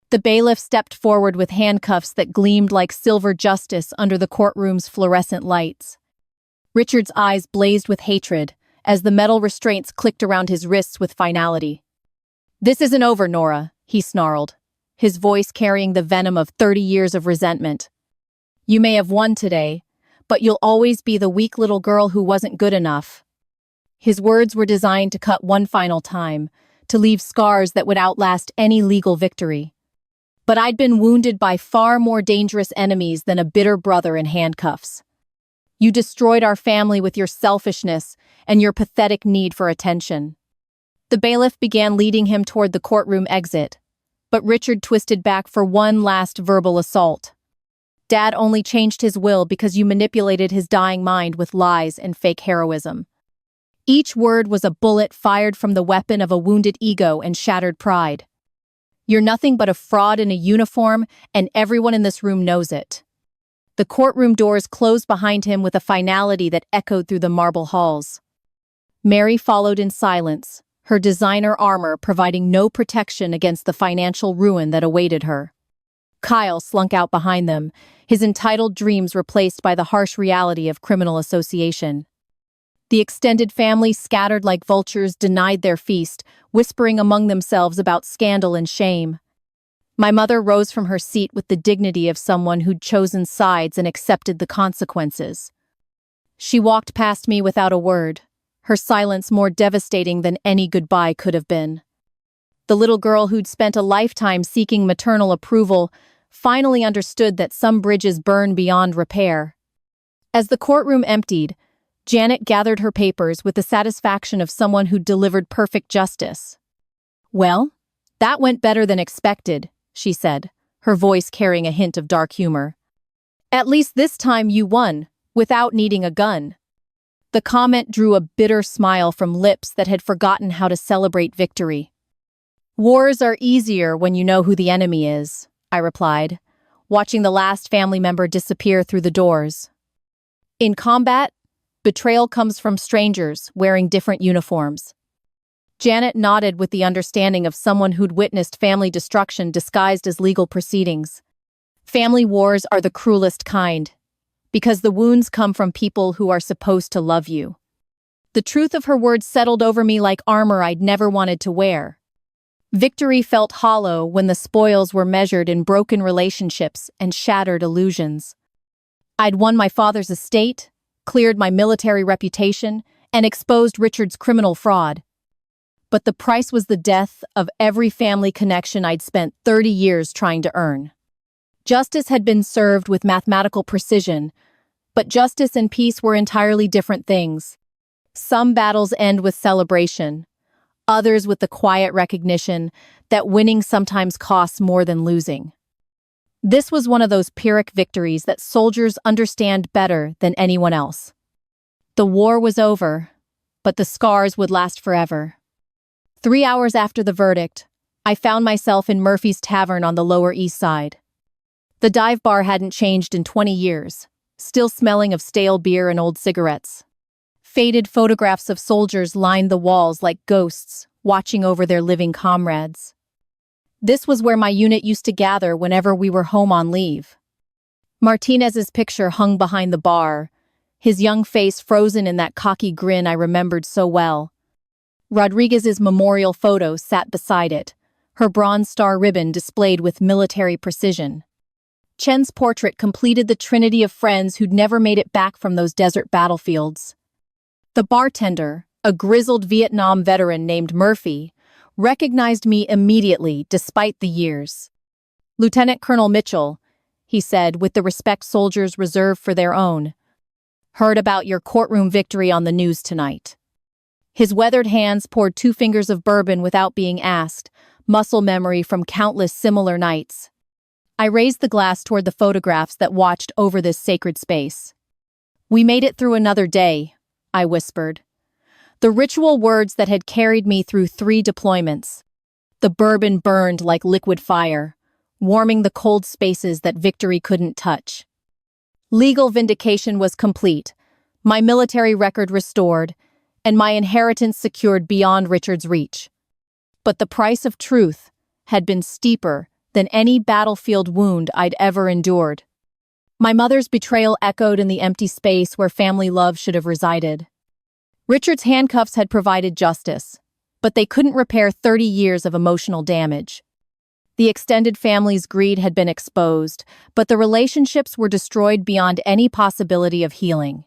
The bailiff stepped forward with handcuffs that gleamed like silver justice under the courtroom's fluorescent lights. Richard's eyes blazed with hatred as the metal restraints clicked around his wrists with finality. "This isn't over, Nora," he snarled, his voice carrying the venom of 30 years of resentment. "You may have won today, but you'll always be the weak little girl who wasn't good enough." His words were designed to cut one final time, to leave scars that would outlast any legal victory. But I'd been wounded by far more dangerous enemies than a bitter brother in handcuffs. You destroyed our family with your selfishness and your pathetic need for attention. The bailiff began leading him toward the courtroom exit, but Richard twisted back for one last verbal assault. "Dad only changed his will because you manipulated his dying mind with lies and fake heroism." Each word was a bullet fired from the weapon of a wounded ego and shattered pride. "You're nothing but a fraud in a uniform, and everyone in this room knows it." The courtroom doors closed behind him with a finality that echoed through the marble halls. Mary followed in silence, her designer armor providing no protection against the financial ruin that awaited her. Kyle slunk out behind them, his entitled dreams replaced by the harsh reality of criminal association. The extended family, scattered like vultures, denied their feast, whispering among themselves about scandal and shame. My mother rose from her seat with the dignity of someone who'd chosen sides and accepted the consequences. She walked past me without a word, her silence more devastating than any goodbye could have been. The little girl who'd spent a lifetime seeking maternal approval finally understood that some bridges burn beyond repair. As the courtroom emptied, Janet gathered her papers with the satisfaction of someone who'd delivered perfect justice. "Well, that went better than expected," she said, her voice carrying a hint of dark humor. At least this time you won, without needing a gun. The comment drew a bitter smile from lips that had forgotten how to celebrate victory. Wars are easier when you know who the enemy is, I replied, watching the last family member disappear through the doors. In combat, betrayal comes from strangers wearing different uniforms. Janet nodded with the understanding of someone who'd witnessed family destruction disguised as legal proceedings. Family wars are the cruelest kind, because the wounds come from people who are supposed to love you. The truth of her words settled over me like armor I'd never wanted to wear. Victory felt hollow when the spoils were measured in broken relationships and shattered illusions. I'd won my father's estate, cleared my military reputation, and exposed Richard's criminal fraud. But the price was the death of every family connection I'd spent 30 years trying to earn. Justice had been served with mathematical precision, but justice and peace were entirely different things. Some battles end with celebration, others with the quiet recognition that winning sometimes costs more than losing. This was one of those Pyrrhic victories that soldiers understand better than anyone else. The war was over, but the scars would last forever. 3 hours after the verdict, I found myself in Murphy's Tavern on the Lower East Side. The dive bar hadn't changed in 20 years, still smelling of stale beer and old cigarettes. Faded photographs of soldiers lined the walls like ghosts, watching over their living comrades. This was where my unit used to gather whenever we were home on leave. Martinez's picture hung behind the bar, his young face frozen in that cocky grin I remembered so well. Rodriguez's memorial photo sat beside it, her Bronze Star ribbon displayed with military precision. Chen's portrait completed the trinity of friends who'd never made it back from those desert battlefields. The bartender, a grizzled Vietnam veteran named Murphy, recognized me immediately despite the years. "Lieutenant Colonel Mitchell," he said with the respect soldiers reserve for their own. "Heard about your courtroom victory on the news tonight." His weathered hands poured 2 fingers of bourbon without being asked, muscle memory from countless similar nights. I raised the glass toward the photographs that watched over this sacred space. "We made it through another day," I whispered. The ritual words that had carried me through 3 deployments. The bourbon burned like liquid fire, warming the cold spaces that victory couldn't touch. Legal vindication was complete, my military record restored, and my inheritance secured beyond Richard's reach. But the price of truth had been steeper than any battlefield wound I'd ever endured. My mother's betrayal echoed in the empty space where family love should have resided. Richard's handcuffs had provided justice, but they couldn't repair 30 years of emotional damage. The extended family's greed had been exposed, but the relationships were destroyed beyond any possibility of healing.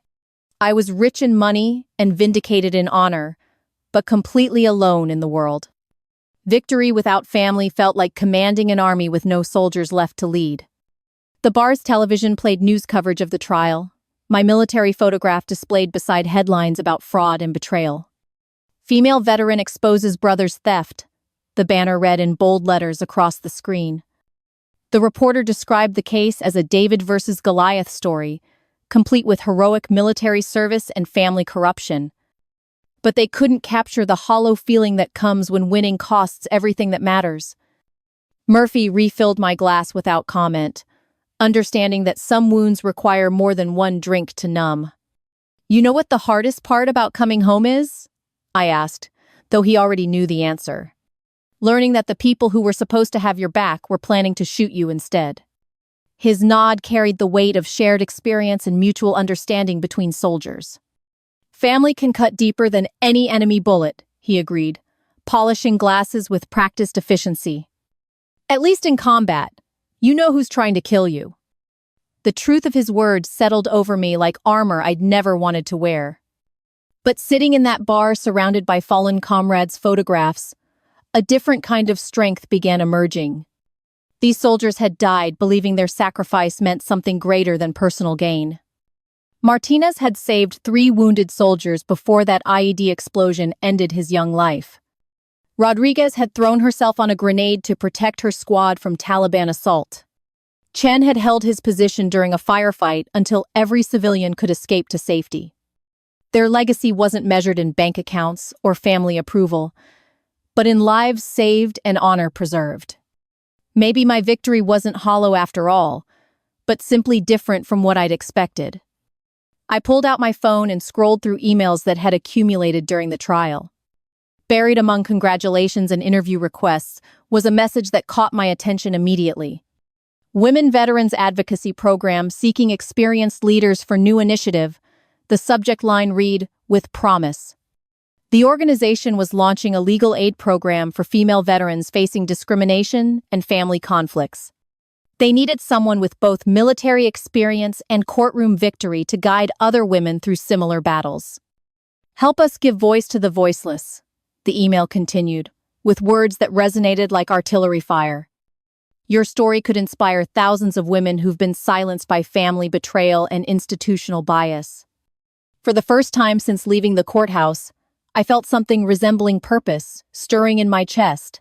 I was rich in money and vindicated in honor, but completely alone in the world. Victory without family felt like commanding an army with no soldiers left to lead. The bar's television played news coverage of the trial, my military photograph displayed beside headlines about fraud and betrayal. "Female veteran exposes brother's theft," the banner read in bold letters across the screen. The reporter described the case as a David versus Goliath story, complete with heroic military service and family corruption. But they couldn't capture the hollow feeling that comes when winning costs everything that matters. Murphy refilled my glass without comment, understanding that some wounds require more than one drink to numb. "You know what the hardest part about coming home is?" I asked, though he already knew the answer. "Learning that the people who were supposed to have your back were planning to shoot you instead." His nod carried the weight of shared experience and mutual understanding between soldiers. "Family can cut deeper than any enemy bullet," he agreed, polishing glasses with practiced efficiency. "At least in combat, you know who's trying to kill you." The truth of his words settled over me like armor I'd never wanted to wear. But sitting in that bar surrounded by fallen comrades' photographs, a different kind of strength began emerging. These soldiers had died believing their sacrifice meant something greater than personal gain. Martinez had saved 3 wounded soldiers before that IED explosion ended his young life. Rodriguez had thrown herself on a grenade to protect her squad from Taliban assault. Chen had held his position during a firefight until every civilian could escape to safety. Their legacy wasn't measured in bank accounts or family approval, but in lives saved and honor preserved. Maybe my victory wasn't hollow after all, but simply different from what I'd expected. I pulled out my phone and scrolled through emails that had accumulated during the trial. Buried among congratulations and interview requests was a message that caught my attention immediately. Women Veterans Advocacy Program seeking experienced leaders for new initiative. The subject line read, "With promise." The organization was launching a legal aid program for female veterans facing discrimination and family conflicts. They needed someone with both military experience and courtroom victory to guide other women through similar battles. "Help us give voice to the voiceless," the email continued, with words that resonated like artillery fire. "Your story could inspire thousands of women who've been silenced by family betrayal and institutional bias." For the first time since leaving the courthouse, I felt something resembling purpose stirring in my chest.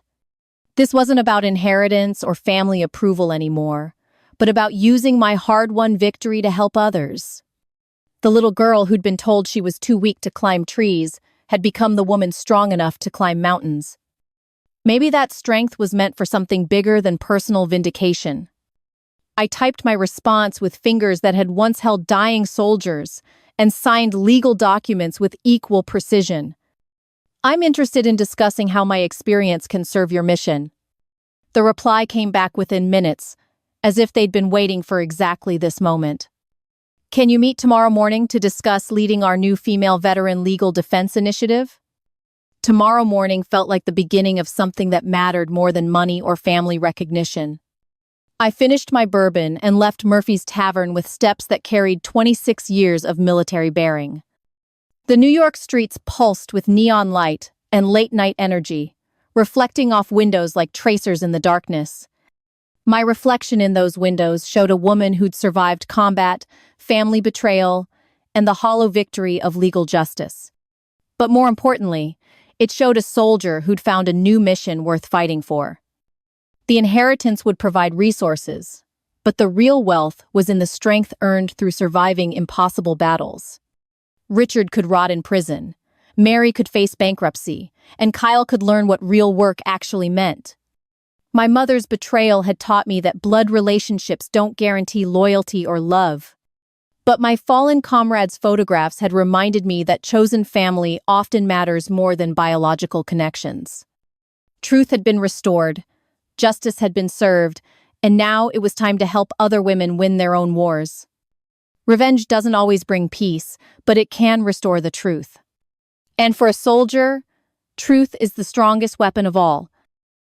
This wasn't about inheritance or family approval anymore, but about using my hard-won victory to help others. The little girl who'd been told she was too weak to climb trees had become the woman strong enough to climb mountains. Maybe that strength was meant for something bigger than personal vindication. I typed my response with fingers that had once held dying soldiers and signed legal documents with equal precision. "I'm interested in discussing how my experience can serve your mission." The reply came back within minutes, as if they'd been waiting for exactly this moment. "Can you meet tomorrow morning to discuss leading our new female veteran legal defense initiative?" Tomorrow morning felt like the beginning of something that mattered more than money or family recognition. I finished my bourbon and left Murphy's Tavern with steps that carried 26 years of military bearing. The New York streets pulsed with neon light and late-night energy, reflecting off windows like tracers in the darkness. My reflection in those windows showed a woman who'd survived combat, family betrayal, and the hollow victory of legal justice. But more importantly, it showed a soldier who'd found a new mission worth fighting for. The inheritance would provide resources, but the real wealth was in the strength earned through surviving impossible battles. Richard could rot in prison, Mary could face bankruptcy, and Kyle could learn what real work actually meant. My mother's betrayal had taught me that blood relationships don't guarantee loyalty or love. But my fallen comrades' photographs had reminded me that chosen family often matters more than biological connections. Truth had been restored, justice had been served, and now it was time to help other women win their own wars. Revenge doesn't always bring peace, but it can restore the truth. And for a soldier, truth is the strongest weapon of all,